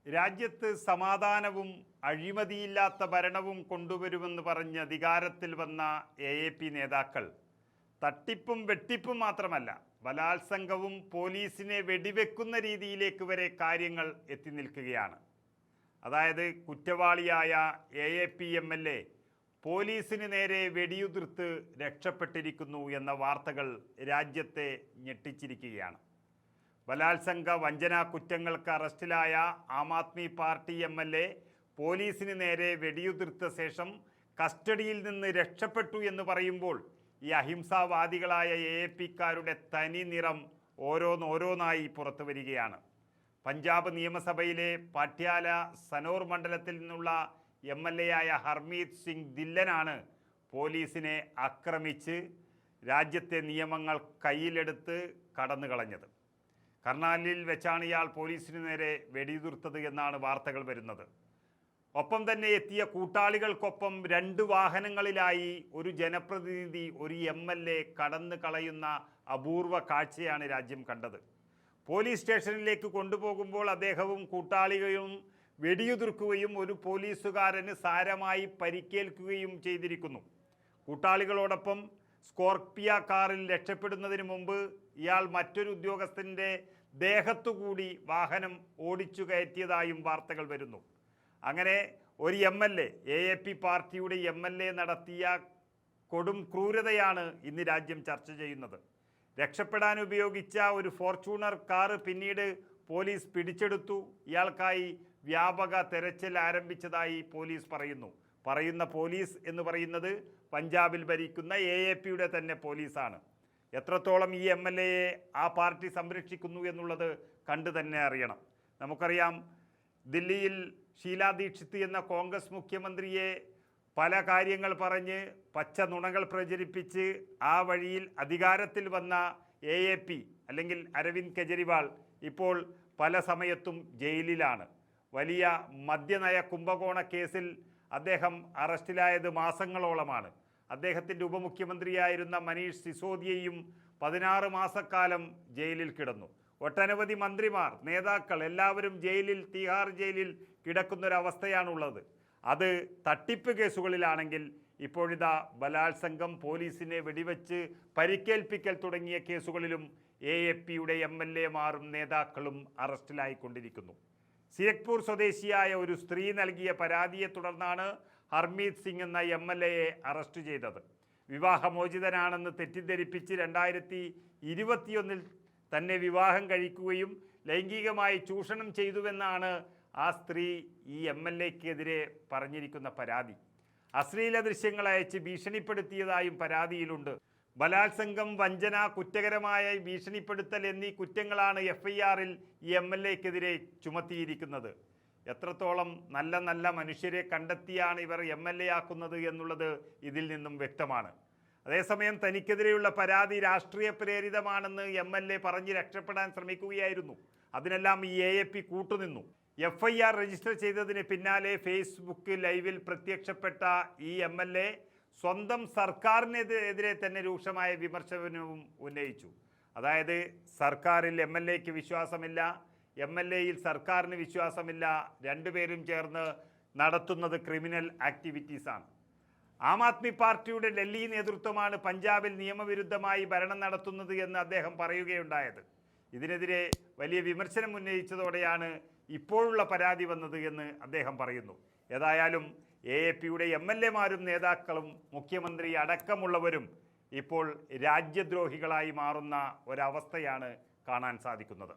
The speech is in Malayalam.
രാജ്യത്ത് സമാധാനവും അഴിമതിയില്ലാത്ത ഭരണവും കൊണ്ടുവരുമെന്ന് പറഞ്ഞ് അധികാരത്തിൽ വന്ന AAP നേതാക്കൾ തട്ടിപ്പും വെട്ടിപ്പും മാത്രമല്ല ബലാത്സംഗവും പോലീസിനെ വെടിവെക്കുന്ന രീതിയിലേക്ക് വരെ കാര്യങ്ങൾ എത്തി നിൽക്കുകയാണ്. അതായത് കുറ്റവാളിയായ AAP MLA പോലീസിന് നേരെ വെടിയുതിർത്ത് രക്ഷപ്പെട്ടിരിക്കുന്നു എന്ന വാർത്തകൾ രാജ്യത്തെ ഞെട്ടിച്ചിരിക്കുകയാണ്. ബലാത്സംഗ വഞ്ചനാ കുറ്റങ്ങൾക്ക് അറസ്റ്റിലായ ആം ആദ്മി പാർട്ടി MLA പോലീസിന് നേരെ വെടിയുതിർത്ത ശേഷം കസ്റ്റഡിയിൽ നിന്ന് രക്ഷപ്പെട്ടു എന്ന് പറയുമ്പോൾ ഈ അഹിംസാവാദികളായ AAPക്കാരുടെ തനി നിറം ഓരോന്നോരോന്നായി പുറത്തു വരികയാണ്. പഞ്ചാബ് നിയമസഭയിലെ പാട്യാല സനോർ മണ്ഡലത്തിൽ നിന്നുള്ള MLA ആയ ഹർമീത് സിംഗ് ധില്ലനാണ് പോലീസിനെ ആക്രമിച്ച് രാജ്യത്തെ നിയമങ്ങൾ കയ്യിലെടുത്ത് കടന്നു കളഞ്ഞത്. കർണാലിൽ വെച്ചാണ് ഇയാൾ പോലീസിന് നേരെ വെടിയുതിർത്തത് എന്നാണ് വാർത്തകൾ വരുന്നത്. ഒപ്പം തന്നെ എത്തിയ കൂട്ടാളികൾക്കൊപ്പം 2 വാഹനങ്ങളിലായി ഒരു ജനപ്രതിനിധി ഒരു MLA കടന്നു കളയുന്ന അപൂർവ കാഴ്ചയാണ് രാജ്യം കണ്ടത്. പോലീസ് സ്റ്റേഷനിലേക്ക് കൊണ്ടുപോകുമ്പോൾ അദ്ദേഹവും കൂട്ടാളികളും വെടിയുതിർക്കുകയും ഒരു പോലീസുകാരന് സാരമായി പരിക്കേൽക്കുകയും ചെയ്തിരിക്കുന്നു. കൂട്ടാളികളോടൊപ്പം സ്കോർപിയ കാറിൽ രക്ഷപ്പെടുന്നതിന് മുമ്പ് ഇയാൾ മറ്റൊരു ഉദ്യോഗസ്ഥൻ്റെ ദേഹത്തുകൂടി വാഹനം ഓടിച്ചു കയറ്റിയതായും വാർത്തകൾ വരുന്നു. അങ്ങനെ ഒരു MLA AAP പാർട്ടിയുടെ MLA നടത്തിയ കൊടും ക്രൂരതയാണ് ഇന്ന് രാജ്യം ചർച്ച ചെയ്യുന്നത്. രക്ഷപ്പെടാൻ ഉപയോഗിച്ച ഒരു ഫോർച്യൂണർ കാറ് പിന്നീട് പോലീസ് പിടിച്ചെടുത്തു. ഇയാൾക്കായി വ്യാപക തെരച്ചിൽ ആരംഭിച്ചതായി പോലീസ് പറയുന്ന പോലീസ് എന്ന് പറയുന്നത് പഞ്ചാബിൽ ഭരിക്കുന്ന AAPയുടെ തന്നെ പോലീസാണ്. എത്രത്തോളം ഈ MLAയെ ആ പാർട്ടി സംരക്ഷിക്കുന്നു എന്നുള്ളത് കണ്ടു തന്നെ അറിയണം. നമുക്കറിയാം, ദില്ലിയിൽ ഷീലാ ദീക്ഷിത് എന്ന കോൺഗ്രസ് മുഖ്യമന്ത്രിയെ പല കാര്യങ്ങൾ പറഞ്ഞ് പച്ച നുണകൾ പ്രചരിപ്പിച്ച് ആ വഴിയിൽ അധികാരത്തിൽ വന്ന AAP അല്ലെങ്കിൽ അരവിന്ദ് കെജ്രിവാൾ ഇപ്പോൾ പല സമയത്തും ജയിലിലാണ്. വലിയ മദ്യനയ കുംഭകോണ കേസിൽ അദ്ദേഹം അറസ്റ്റിലായത് മാസങ്ങളോളമാണ്. അദ്ദേഹത്തിൻ്റെ ഉപമുഖ്യമന്ത്രിയായിരുന്ന മനീഷ് സിസോദിയയും 16 മാസക്കാലം ജയിലിൽ കിടന്നു. ഒട്ടനവധി മന്ത്രിമാർ, നേതാക്കൾ എല്ലാവരും ജയിലിൽ, തിഹാർ ജയിലിൽ കിടക്കുന്നൊരവസ്ഥയാണുള്ളത്. അത് തട്ടിപ്പ് കേസുകളിലാണെങ്കിൽ ഇപ്പോഴിതാ ബലാത്സംഗം, പോലീസിനെ വെടിവെച്ച് പരിക്കേൽപ്പിക്കൽ തുടങ്ങിയ കേസുകളിലും AAPയുടെ MLAമാരും നേതാക്കളും അറസ്റ്റിലായിക്കൊണ്ടിരിക്കുന്നു. സിരക്പൂർ സ്വദേശിയായ ഒരു സ്ത്രീ നൽകിയ പരാതിയെ തുടർന്നാണ് ഹർമീത് സിംഗ് എന്ന MLAയെ അറസ്റ്റ് ചെയ്തത്. വിവാഹമോചിതനാണെന്ന് തെറ്റിദ്ധരിപ്പിച്ച് 2021 തന്നെ വിവാഹം കഴിക്കുകയും ലൈംഗികമായി ചൂഷണം ചെയ്തുവെന്നാണ് ആ സ്ത്രീ ഈ MLAക്കെതിരെ പറഞ്ഞിരിക്കുന്ന പരാതി. അശ്ലീല ദൃശ്യങ്ങൾ അയച്ച് ഭീഷണിപ്പെടുത്തിയതായും പരാതിയിലുണ്ട്. ബലാത്സംഗം, വഞ്ചന, കുറ്റകരമായ ഭീഷണിപ്പെടുത്തൽ എന്നീ കുറ്റങ്ങളാണ് FIRൽ ഈ MLAക്കെതിരെ ചുമത്തിയിരിക്കുന്നത്. എത്രത്തോളം നല്ല മനുഷ്യരെ കണ്ടെത്തിയാണ് ഇവർ MLA ആക്കുന്നത് എന്നുള്ളത് ഇതിൽ നിന്നും വ്യക്തമാണ്. അതേസമയം തനിക്കെതിരെയുള്ള പരാതി രാഷ്ട്രീയ പ്രേരിതമാണെന്ന് MLA പറഞ്ഞ് രക്ഷപ്പെടാൻ ശ്രമിക്കുകയായിരുന്നു. അതിനെല്ലാം ഈ AAP കൂട്ടുനിന്നു. FIR രജിസ്റ്റർ ചെയ്തതിന് പിന്നാലെ ഫേസ്ബുക്ക് ലൈവിൽ പ്രത്യക്ഷപ്പെട്ട ഈ MLA സ്വന്തം സർക്കാരിനെതിരെ തന്നെ രൂക്ഷമായ വിമർശനവും ഉന്നയിച്ചു. അതായത് സർക്കാരിൽ MLAക്ക് വിശ്വാസമില്ല, MLAയിൽ സർക്കാരിന് വിശ്വാസമില്ല, രണ്ടുപേരും ചേർന്ന് നടത്തുന്നത് ക്രിമിനൽ ആക്ടിവിറ്റീസാണ്. ആം ആദ്മി പാർട്ടിയുടെ ഡൽഹി നേതൃത്വമാണ് പഞ്ചാബിൽ നിയമവിരുദ്ധമായി ഭരണം നടത്തുന്നത് എന്ന് അദ്ദേഹം പറയുകയുണ്ടായത്. ഇതിനെതിരെ വലിയ വിമർശനം ഉന്നയിച്ചതോടെയാണ് ഇപ്പോഴുള്ള പരാതി വന്നത് എന്ന് അദ്ദേഹം പറയുന്നു. ഏതായാലും AAPയുടെ MLAമാരും നേതാക്കളും മുഖ്യമന്ത്രി അടക്കമുള്ളവരും ഇപ്പോൾ രാജ്യദ്രോഹികളായി മാറുന്ന ഒരവസ്ഥയാണ് കാണാൻ സാധിക്കുന്നത്.